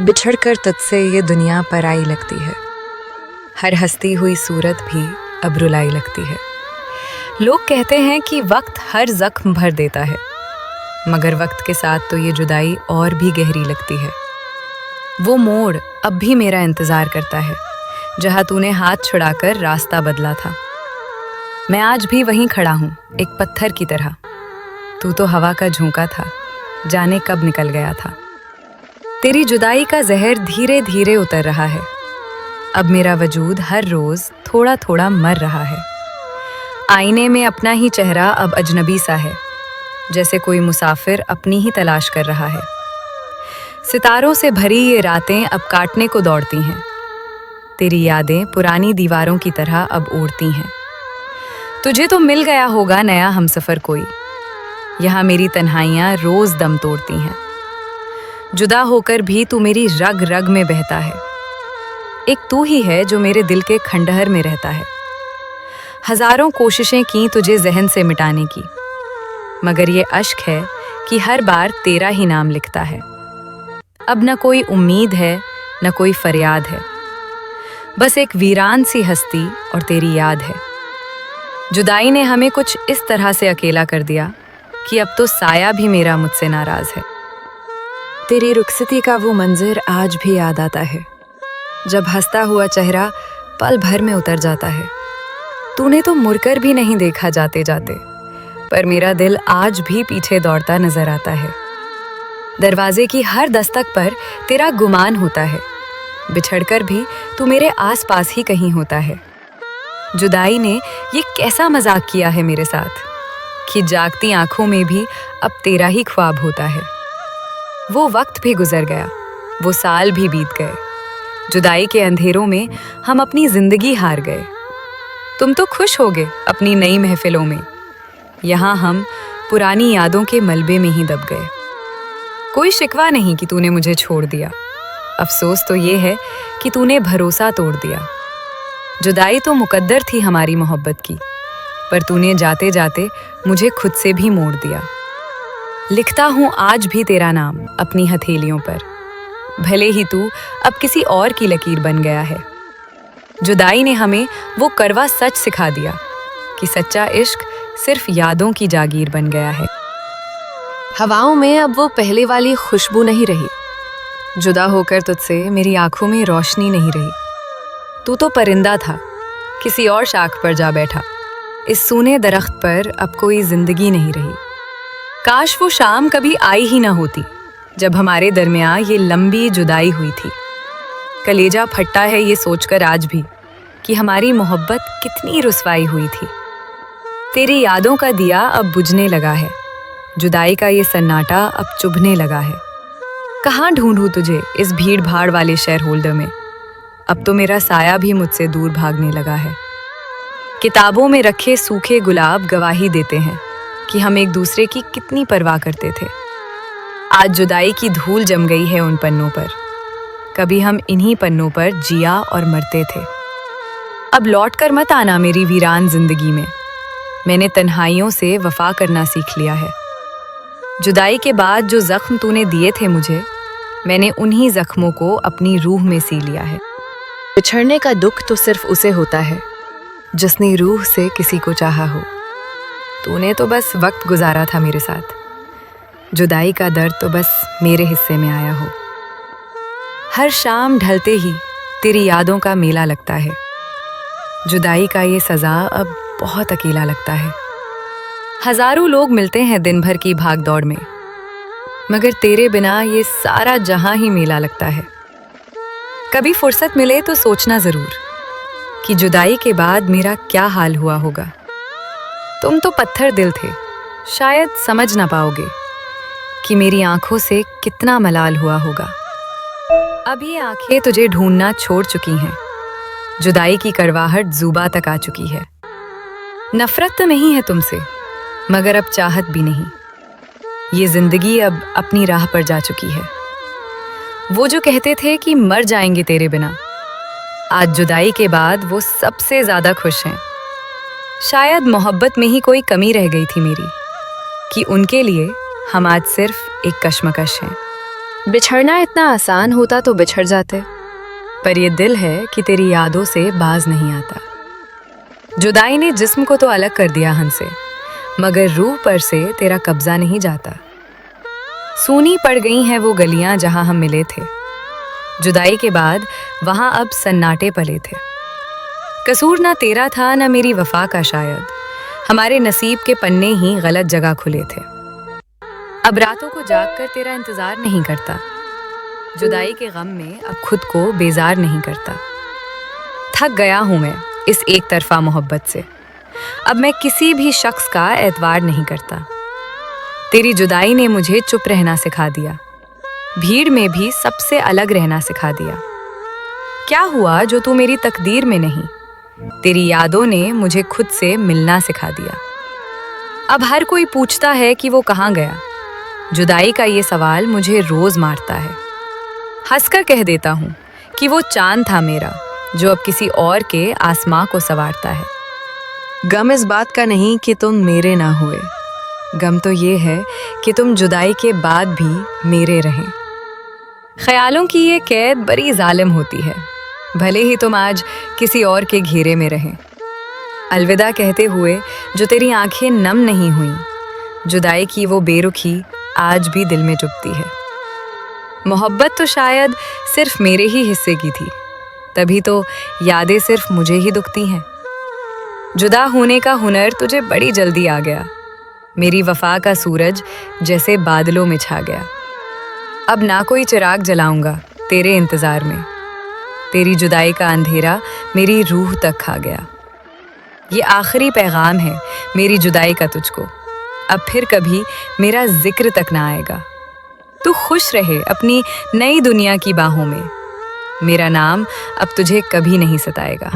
बिछड़कर तुझसे ये दुनिया पराई लगती है। हर हंसती हुई सूरत भी अब रुलाई लगती है। लोग कहते हैं कि वक्त हर जख्म भर देता है, मगर वक्त के साथ तो ये जुदाई और भी गहरी लगती है। वो मोड़ अब भी मेरा इंतज़ार करता है, जहाँ तूने हाथ छुड़ाकर रास्ता बदला था। मैं आज भी वहीं खड़ा हूँ, एक पत्थर की तरह। तू तो हवा का झोंका था, जाने कब निकल गया था। तेरी जुदाई का जहर धीरे धीरे उतर रहा है। अब मेरा वजूद हर रोज थोड़ा थोड़ा मर रहा है। आईने में अपना ही चेहरा अब अजनबी सा है, जैसे कोई मुसाफिर अपनी ही तलाश कर रहा है। सितारों से भरी ये रातें अब काटने को दौड़ती हैं। तेरी यादें पुरानी दीवारों की तरह अब उड़ती हैं। तुझे तो मिल गया होगा नया हमसफर कोई। यहाँ मेरी तन्हाइयाँ रोज दम तोड़ती हैं। जुदा होकर भी तू मेरी रग रग में बहता है। एक तू ही है जो मेरे दिल के खंडहर में रहता है। हजारों कोशिशें की तुझे जहन से मिटाने की, मगर ये अश्क है कि हर बार तेरा ही नाम लिखता है। अब न कोई उम्मीद है, न कोई फरियाद है, बस एक वीरान सी हस्ती और तेरी याद है। जुदाई ने हमें कुछ इस तरह से अकेला कर दिया कि अब तो साया भी मेरा मुझसे नाराज है। तेरी रुखसती का वो मंजर आज भी याद आता है, जब हंसता हुआ चेहरा पल भर में उतर जाता है। तूने तो मुड़कर भी नहीं देखा जाते जाते, पर मेरा दिल आज भी पीछे दौड़ता नजर आता है। दरवाजे की हर दस्तक पर तेरा गुमान होता है। बिछड़कर भी तू मेरे आसपास ही कहीं होता है। जुदाई ने ये कैसा मजाक किया है मेरे साथ कि जागती आंखों में भी अब तेरा ही ख्वाब होता है। वो वक्त भी गुजर गया, वो साल भी बीत गए। जुदाई के अंधेरों में हम अपनी जिंदगी हार गए। तुम तो खुश हो गए अपनी नई महफिलों में, यहाँ हम पुरानी यादों के मलबे में ही दब गए। कोई शिकवा नहीं कि तूने मुझे छोड़ दिया, अफसोस तो ये है कि तूने भरोसा तोड़ दिया। जुदाई तो मुकद्दर थी हमारी मोहब्बत की, पर तूने जाते जाते मुझे खुद से भी मोड़ दिया। लिखता हूँ आज भी तेरा नाम अपनी हथेलियों पर, भले ही तू अब किसी और की लकीर बन गया है। जुदाई ने हमें वो कड़वा सच सिखा दिया कि सच्चा इश्क सिर्फ यादों की जागीर बन गया है। हवाओं में अब वो पहले वाली खुशबू नहीं रही। जुदा होकर तुझसे मेरी आंखों में रोशनी नहीं रही। तू तो परिंदा था, किसी और शाख पर जा बैठा। इस सूने दरख्त पर अब कोई जिंदगी नहीं रही। काश वो शाम कभी आई ही ना होती, जब हमारे दरमियां ये लंबी जुदाई हुई थी। कलेजा फटता है ये सोचकर आज भी कि हमारी मोहब्बत कितनी रुसवाई हुई थी। तेरी यादों का दिया अब बुझने लगा है। जुदाई का ये सन्नाटा अब चुभने लगा है। कहाँ ढूंढूं तुझे इस भीड़ भाड़ वाले शेयर होल्डर में। अब तो मेरा साया भी मुझसे दूर भागने लगा है। किताबों में रखे सूखे गुलाब गवाही देते हैं कि हम एक दूसरे की कितनी परवाह करते थे। आज जुदाई की धूल जम गई है उन पन्नों पर। कभी हम इन्हीं पन्नों पर जिया और मरते थे। अब लौट कर मत आना मेरी वीरान जिंदगी में। मैंने तन्हाइयों से वफा करना सीख लिया है। जुदाई के बाद जो जख्म तूने दिए थे मुझे, मैंने उन्हीं जख्मों को अपनी रूह में सी लिया है। बिछड़ने का दुख तो सिर्फ उसे होता है जिसने रूह से किसी को चाहा हो। तूने तो बस वक्त गुजारा था मेरे साथ। जुदाई का दर्द तो बस मेरे हिस्से में आया हो। हर शाम ढलते ही तेरी यादों का मेला लगता है। जुदाई का ये सज़ा अब बहुत अकेला लगता है। हजारों लोग मिलते हैं दिन भर की भाग दौड़ में, मगर तेरे बिना ये सारा जहां ही मेला लगता है। कभी फुर्सत मिले तो सोचना जरूर कि जुदाई के बाद मेरा क्या हाल हुआ होगा। तुम तो पत्थर दिल थे, शायद समझ ना पाओगे कि मेरी आंखों से कितना मलाल हुआ होगा। अब ये आंखें तुझे ढूंढना छोड़ चुकी हैं। जुदाई की कड़वाहट जुबा तक आ चुकी है। नफरत तो नहीं है तुमसे, मगर अब चाहत भी नहीं। ये जिंदगी अब अपनी राह पर जा चुकी है। वो जो कहते थे कि मर जाएंगे तेरे बिना, आज जुदाई के बाद वो सबसे ज्यादा खुश हैं। शायद मोहब्बत में ही कोई कमी रह गई थी मेरी, कि उनके लिए हम आज सिर्फ एक कश्मकश हैं। बिछड़ना इतना आसान होता तो बिछड़ जाते, पर ये दिल है कि तेरी यादों से बाज नहीं आता। जुदाई ने जिस्म को तो अलग कर दिया हमसे, मगर रूह पर से तेरा कब्जा नहीं जाता। सूनी पड़ गई हैं वो गलियां जहां हम मिले थे। जुदाई के बाद वहां अब सन्नाटे पले थे। कसूर ना तेरा था ना मेरी वफा का, शायद हमारे नसीब के पन्ने ही गलत जगह खुले थे। अब रातों को जागकर तेरा इंतजार नहीं करता, जुदाई के गम में अब खुद को बेजार नहीं करता। थक गया हूं मैं इस एक तरफा मोहब्बत से, अब मैं किसी भी शख्स का एतबार नहीं करता। तेरी जुदाई ने मुझे चुप रहना सिखा दिया, भीड़ में भी सबसे अलग रहना सिखा दिया। क्या हुआ जो तू मेरी तकदीर में नहीं? तेरी यादों ने मुझे खुद से मिलना सिखा दिया। अब हर कोई पूछता है कि वो कहाँ गया। जुदाई का ये सवाल मुझे रोज मारता है। हंसकर कह देता हूँ कि वो चांद था मेरा, जो अब किसी और के आसमां को संवारता है। गम इस बात का नहीं कि तुम मेरे ना हुए, गम तो ये है कि तुम जुदाई के बाद भी मेरे रहें। ख्यालों की ये कैद बड़ी जालिम होती है, भले ही तुम आज किसी और के घेरे में रहें। अलविदा कहते हुए जो तेरी आंखें नम नहीं हुईं, जुदाई की वो बेरुखी आज भी दिल में चुभती है। मोहब्बत तो शायद सिर्फ मेरे ही हिस्से की थी, तभी तो यादें सिर्फ मुझे ही दुखती हैं। जुदा होने का हुनर तुझे बड़ी जल्दी आ गया, मेरी वफा का सूरज जैसे बादलों में छा गया। अब ना कोई चिराग जलाऊंगा तेरे इंतजार में, तेरी जुदाई का अंधेरा मेरी रूह तक खा गया। ये आखिरी पैगाम है मेरी जुदाई का तुझको, अब फिर कभी मेरा जिक्र तक ना आएगा। तू खुश रहे अपनी नई दुनिया की बाहों में, मेरा नाम अब तुझे कभी नहीं सताएगा।